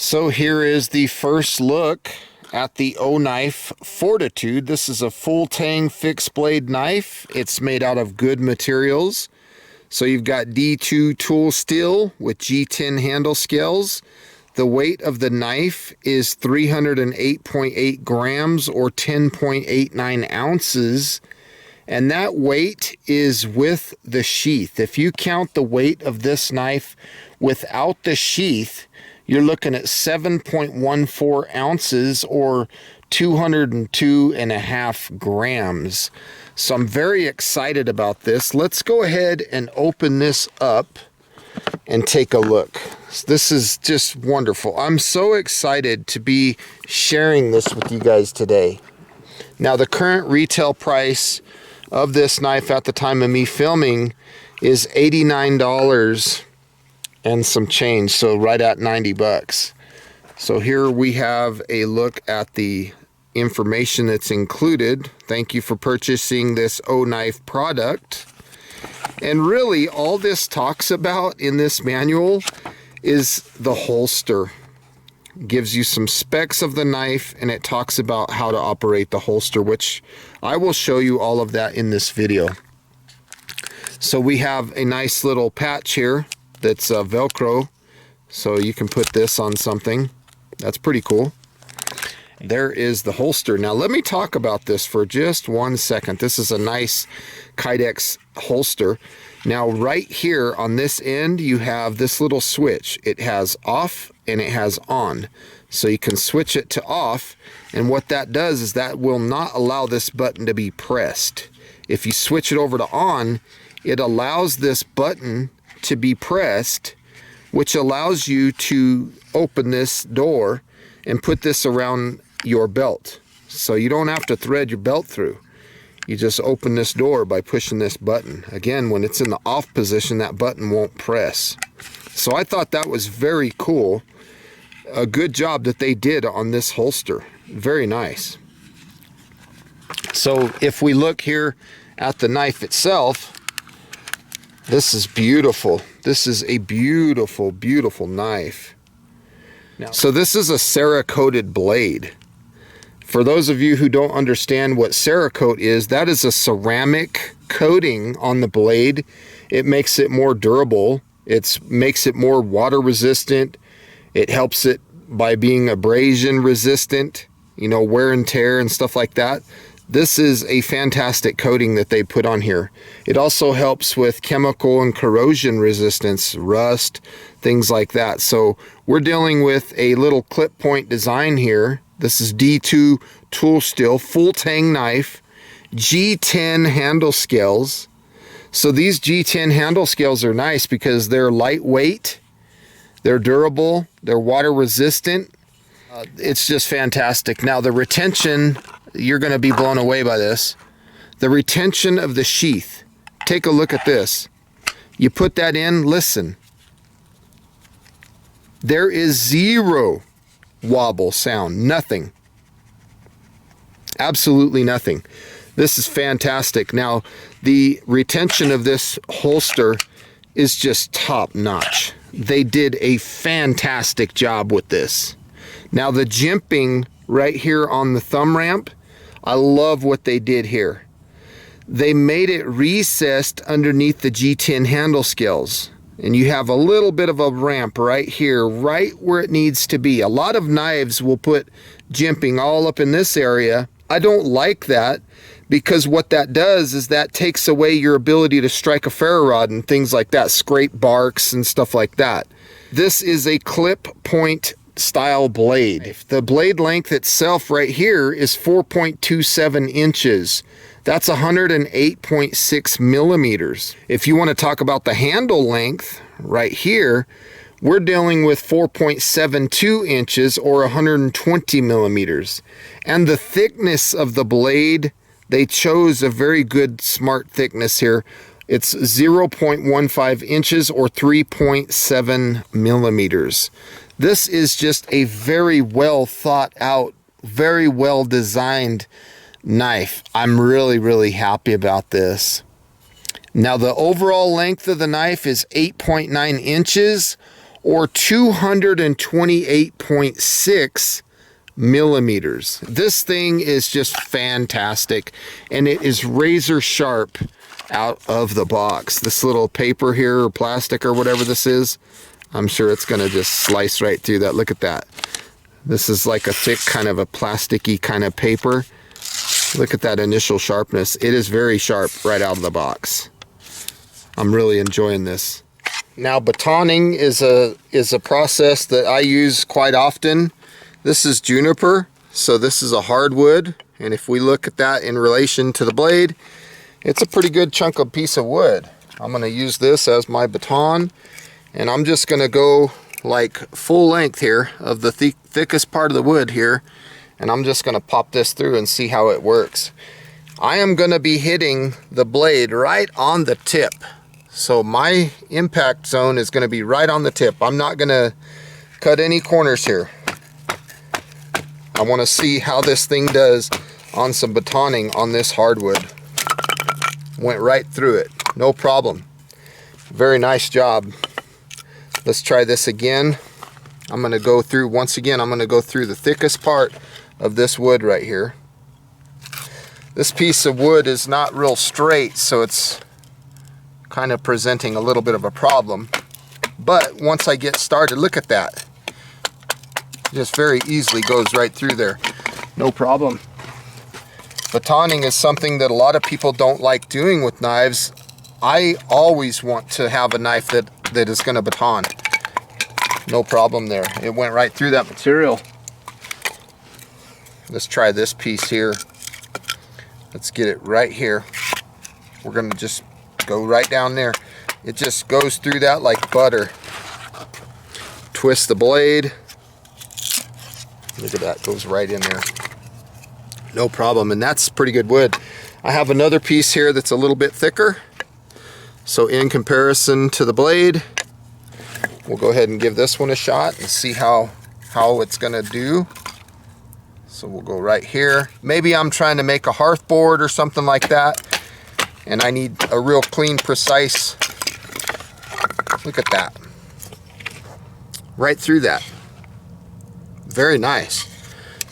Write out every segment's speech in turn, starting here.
So here is the first look at the Oknife Fortitude. This is a full tang fixed blade knife. It's made out of good materials. So you've got D2 tool steel with G10 handle scales. The weight of the knife is 308.8 grams or 10.89 ounces. And that weight is with the sheath. If you count the weight of this knife without the sheath, you're looking at 7.14 ounces or 202.5 grams. So I'm very excited about this. Let's go ahead and open this up and take a look. This is just wonderful. I'm so excited to be sharing this with you guys today. Now, the current retail price of this knife at the time of me filming is $89 and some change, so right at 90 bucks. So here we have a look at the information that's included. Thank you for purchasing this Oknife product. And really all this talks about in this manual is the holster. It gives you some specs of the knife, and it talks about how to operate the holster, which I will show you all of that in this video. So we have a nice little patch here that's Velcro, so you can put this on something. That's pretty cool. There is the holster. Now let me talk about this for just 1 second. This is a nice Kydex holster. Now right here on this end you have this little switch. It has off and it has on. So you can switch it to off, and what that does is that will not allow this button to be pressed. If you switch it over to on, it allows this button to be pressed, which allows you to open this door and put this around your belt. So you don't have to thread your belt through. You just open this door by pushing this button. Again, when it's in the off position, that button won't press. So I thought that was very cool. A good job that they did on this holster. Very nice. So if we look here at the knife itself, this is beautiful. This is a beautiful, beautiful knife. So this is a Cerakoted blade. For those of you who don't understand what Cerakote is, that is a ceramic coating on the blade. It makes it more durable. It makes it more water resistant. It helps it by being abrasion resistant, you know, wear and tear and stuff like that. This is a fantastic coating that they put on here. It also helps with chemical and corrosion resistance, rust, things like that. So we're dealing with a little clip point design here. This is D2 tool steel, full tang knife, G10 handle scales. So these G10 handle scales are nice because they're lightweight, they're durable, they're water resistant. It's just fantastic. Now the retention, you're going to be blown away by this. The retention of the sheath. Take a look at this. You put that in, listen. There is zero wobble sound, nothing. Absolutely nothing. This is fantastic. Now, the retention of this holster is just top notch. They did a fantastic job with this. Now, the jimping right here on the thumb ramp, I love what they did here. They made it recessed underneath the G10 handle scales. And you have a little bit of a ramp right here, right where it needs to be. A lot of knives will put jimping all up in this area. I don't like that, because what that does is that takes away your ability to strike a ferro rod and things like that, scrape barks and stuff like that. This is a clip point style blade. The blade length itself right here is 4.27 inches. That's 108.6 millimeters. If you want to talk about the handle length right here, we're dealing with 4.72 inches or 120 millimeters. And the thickness of the blade, they chose a very good, smart thickness here. It's 0.15 inches or 3.7 millimeters. This is just a very well thought out, very well designed knife. I'm really, really happy about this. Now the overall length of the knife is 8.9 inches or 228.6 millimeters. This thing is just fantastic, and it is razor sharp out of the box. This little paper here, or plastic, or whatever this is, I'm sure it's gonna just slice right through that. Look at that. This is like a thick kind of a plasticky kind of paper. Look at that initial sharpness. It is very sharp right out of the box. I'm really enjoying this. Now, batoning is a process that I use quite often. This is juniper, so this is a hardwood, and if we look at that in relation to the blade, it's a pretty good chunk of piece of wood. I'm going to use this as my baton, and I'm just going to go like full length here of the thickest part of the wood here, and I'm just going to pop this through and see how it works. I am going to be hitting the blade right on the tip, so my impact zone is going to be right on the tip. I'm not going to cut any corners here. I want to see how this thing does on some batoning on this hardwood. Went right through it, no problem. Very nice job. Let's try this again. I'm going to go through, once again, I'm going to go through the thickest part of this wood right here. This piece of wood is not real straight, so it's kind of presenting a little bit of a problem. But once I get started, look at that. Just very easily goes right through there. No problem. Batoning is something that a lot of people don't like doing with knives. I always want to have a knife that is going to baton. No problem there. It went right through that material. Let's try this piece here. Let's get it right here. We're going to just go right down there. It just goes through that like butter. Twist the blade. Look at that, goes right in there. No problem, and that's pretty good wood. I have another piece here that's a little bit thicker. So in comparison to the blade, we'll go ahead and give this one a shot and see how it's gonna do. So we'll go right here. Maybe I'm trying to make a hearth board or something like that, and I need a real clean, precise, look at that. Right through that. Very nice.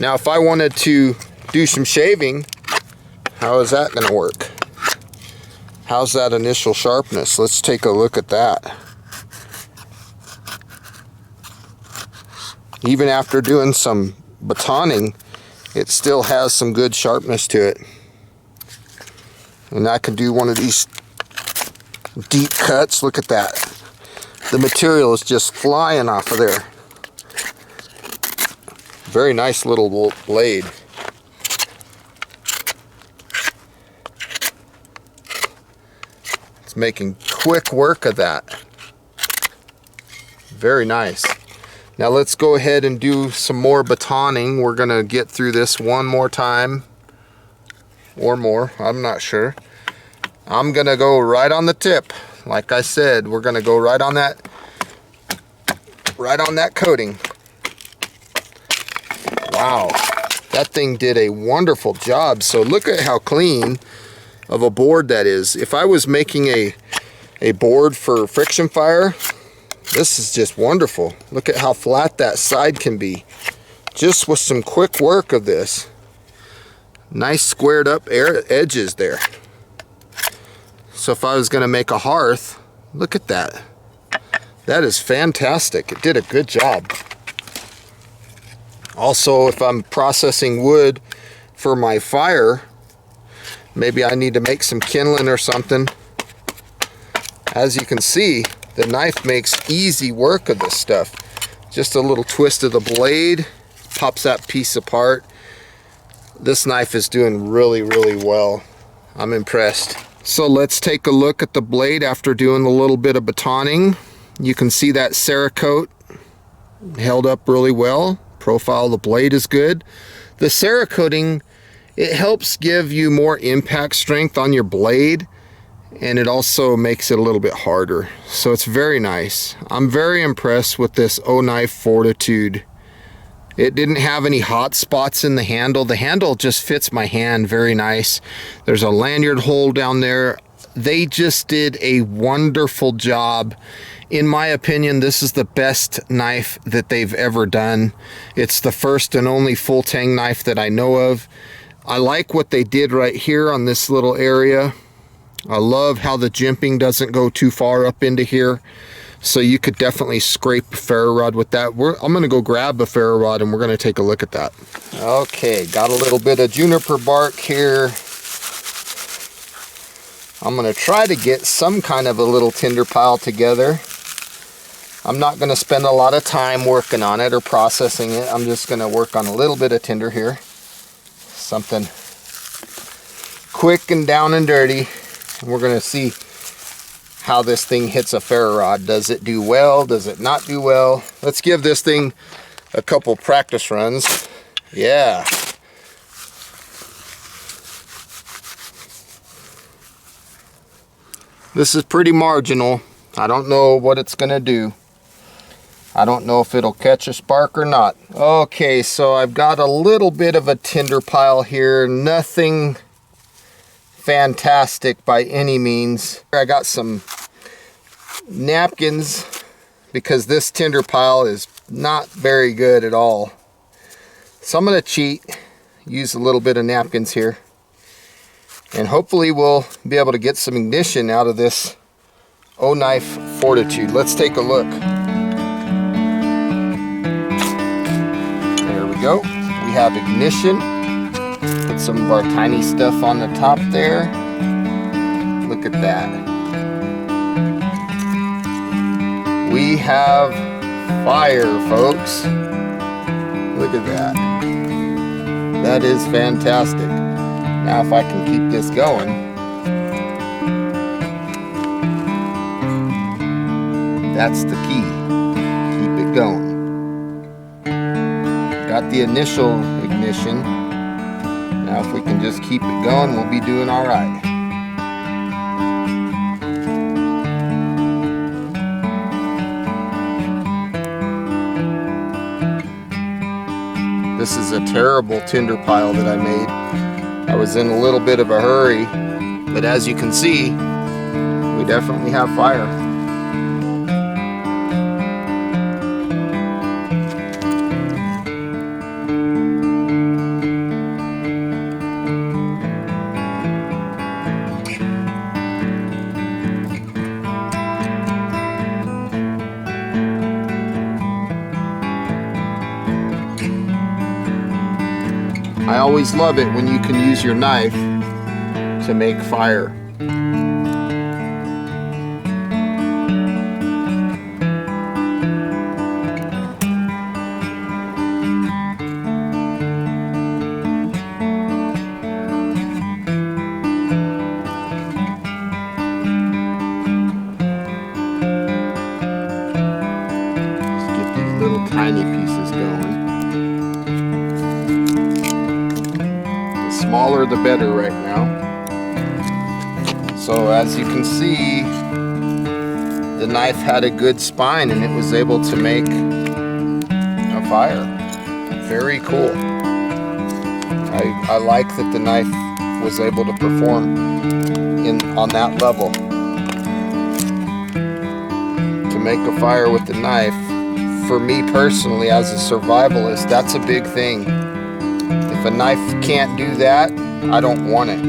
Now if I wanted to do some shaving, how is that going to work? How's that initial sharpness? Let's take a look at that. Even after doing some batoning, it still has some good sharpness to it. And I can do one of these deep cuts. Look at that. The material is just flying off of there. Very nice little blade. It's making quick work of that. Very nice. Now let's go ahead and do some more batoning. We're gonna get through this one more time or more, I'm not sure. I'm gonna go right on the tip. Like I said, we're gonna go right on that coating. Wow, that thing did a wonderful job. So look at how clean of a board that is. If I was making a board for friction fire, this is just wonderful. Look at how flat that side can be. Just with some quick work of this. Nice squared up edges there. So if I was going to make a hearth, look at that. That is fantastic. It did a good job. Also, if I'm processing wood for my fire, maybe I need to make some kindling or something. As you can see, the knife makes easy work of this stuff. Just a little twist of the blade, pops that piece apart. This knife is doing really, really well. I'm impressed. So let's take a look at the blade after doing a little bit of batoning. You can see that Cerakote held up really well. Profile of the blade is good. The Cerakoting, it helps give you more impact strength on your blade, and it also makes it a little bit harder. So it's very nice. I'm very impressed with this Oknife Fortitude. It didn't have any hot spots in the handle. The handle just fits my hand very nice. There's a lanyard hole down there. They just did a wonderful job In my opinion, this is the best knife that they've ever done. It's the first and only full tang knife that I know of. I like what they did right here on this little area. I love how the jimping doesn't go too far up into here. So you could definitely scrape a ferro rod with that. I'm gonna go grab a ferro rod and we're gonna take a look at that. Okay, got a little bit of juniper bark here. I'm gonna try to get some kind of a little tinder pile together. I'm not gonna spend a lot of time working on it or processing it. I'm just gonna work on a little bit of tinder here. Something quick and down and dirty. And we're gonna see how this thing hits a ferro rod. Does it do well? Does it not do well? Let's give this thing a couple practice runs. Yeah. This is pretty marginal. I don't know what it's gonna do. I don't know if it'll catch a spark or not. Okay, so I've got a little bit of a tinder pile here. Nothing fantastic by any means. I got some napkins because this tinder pile is not very good at all. So I'm gonna cheat, use a little bit of napkins here, and hopefully we'll be able to get some ignition out of this Oknife Fortitude. Let's take a look. There we go. We have ignition. Put some of our tiny stuff on the top there. Look at that. We have fire, folks. Look at that. That is fantastic. Now if I can keep this going. That's the key. Keep it going. Got the initial ignition. Now if we can just keep it going, we'll be doing all right. This is a terrible tinder pile that I made. I was in a little bit of a hurry, but as you can see, we definitely have fire. I always love it when you can use your knife to make fire. Just get these little tiny pieces going. Smaller the better right now. So as you can see, the knife had a good spine and it was able to make a fire. Very cool. I like that the knife was able to perform on that level. To make a fire with the knife, for me personally as a survivalist, that's a big thing. If a knife can't do that, I don't want it.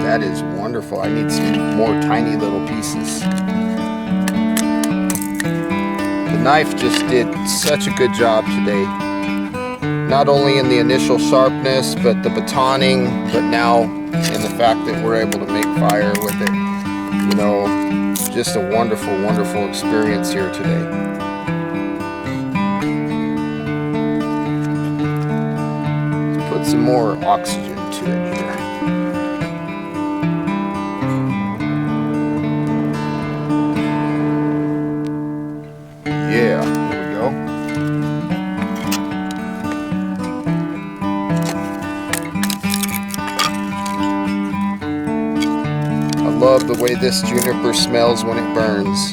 That is wonderful. I need some more tiny little pieces. The knife just did such a good job today. Not only in the initial sharpness, but the batoning, but now in the fact that we're able to make fire with it. You know, just a wonderful, wonderful experience here today. Let's put some more oxygen to it here. Yeah, there we go. I love the way this juniper smells when it burns.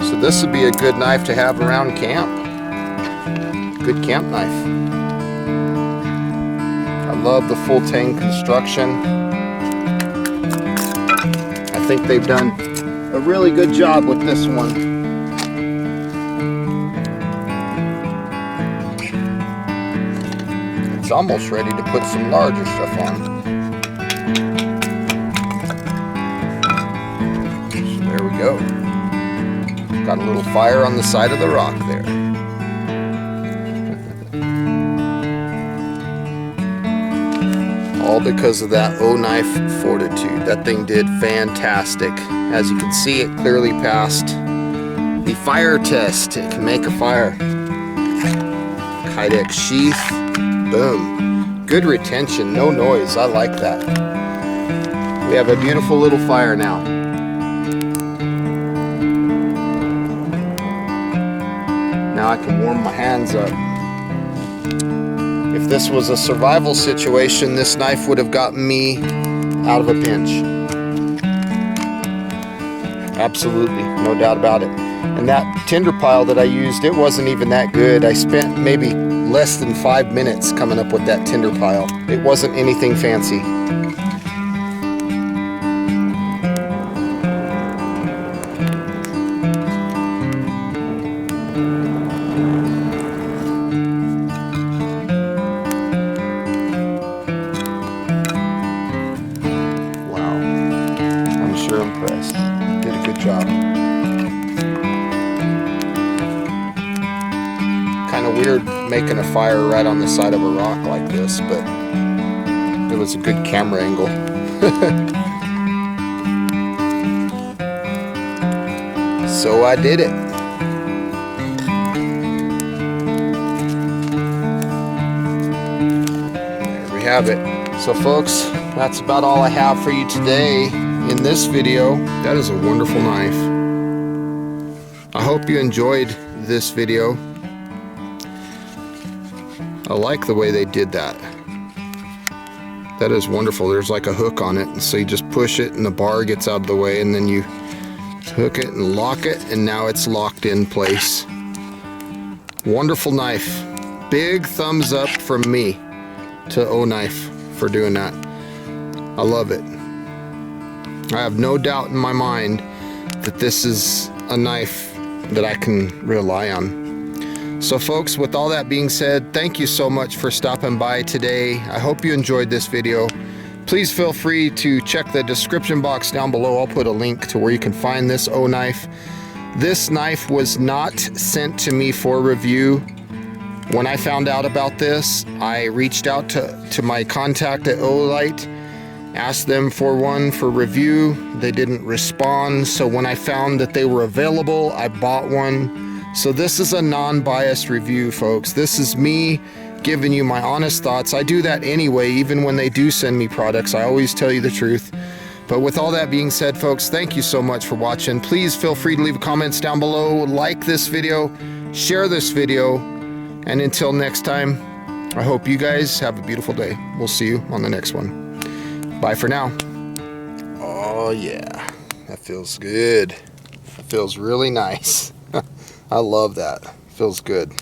So this would be a good knife to have around camp. good camp knife. I love the full tang construction. I think they've done a really good job with this one. It's almost ready to put some larger stuff on. So there we go. Got a little fire on the side of the rock there. All because of that Oknife Fortitude. That thing did fantastic. As you can see, it clearly passed the fire test. It can make a fire. Kydex sheath. Boom. Good retention, no noise. I like that. We have a beautiful little fire now. Now I can warm my hands up. If this was a survival situation, this knife would have gotten me out of a pinch. Absolutely, no doubt about it. And that tinder pile that I used, it wasn't even that good. I spent maybe less than 5 minutes coming up with that tinder pile. It wasn't anything fancy. Wow, I'm sure impressed. Did a good job. Kind of weird making a fire right on the side of a rock like this, but it was a good camera angle. So I did it. There we have it. So folks, that's about all I have for you today in this video. That is a wonderful knife. I hope you enjoyed this video. I like the way they did that. That is wonderful. There's like a hook on it, so you just push it and the bar gets out of the way, and then you hook it and lock it, and now it's locked in place. Wonderful knife. Big thumbs up from me to Oknife for doing that. I love it. I have no doubt in my mind that this is a knife that I can rely on. So folks, with all that being said, thank you so much for stopping by today. I hope you enjoyed this video. Please feel free to check the description box down below. I'll put a link to where you can find this Oknife. This knife was not sent to me for review. When I found out about this, I reached out to my contact at Olight, asked them for one for review. They didn't respond, so when I found that they were available, I bought one. So this is a non-biased review, folks. This is me giving you my honest thoughts. I do that anyway, even when they do send me products. I always tell you the truth. But with all that being said, folks, thank you so much for watching. Please feel free to leave comments down below, like this video, share this video, and until next time, I hope you guys have a beautiful day. We'll see you on the next one. Bye for now. Oh yeah, that feels good. That feels really nice. I love that. Feels good.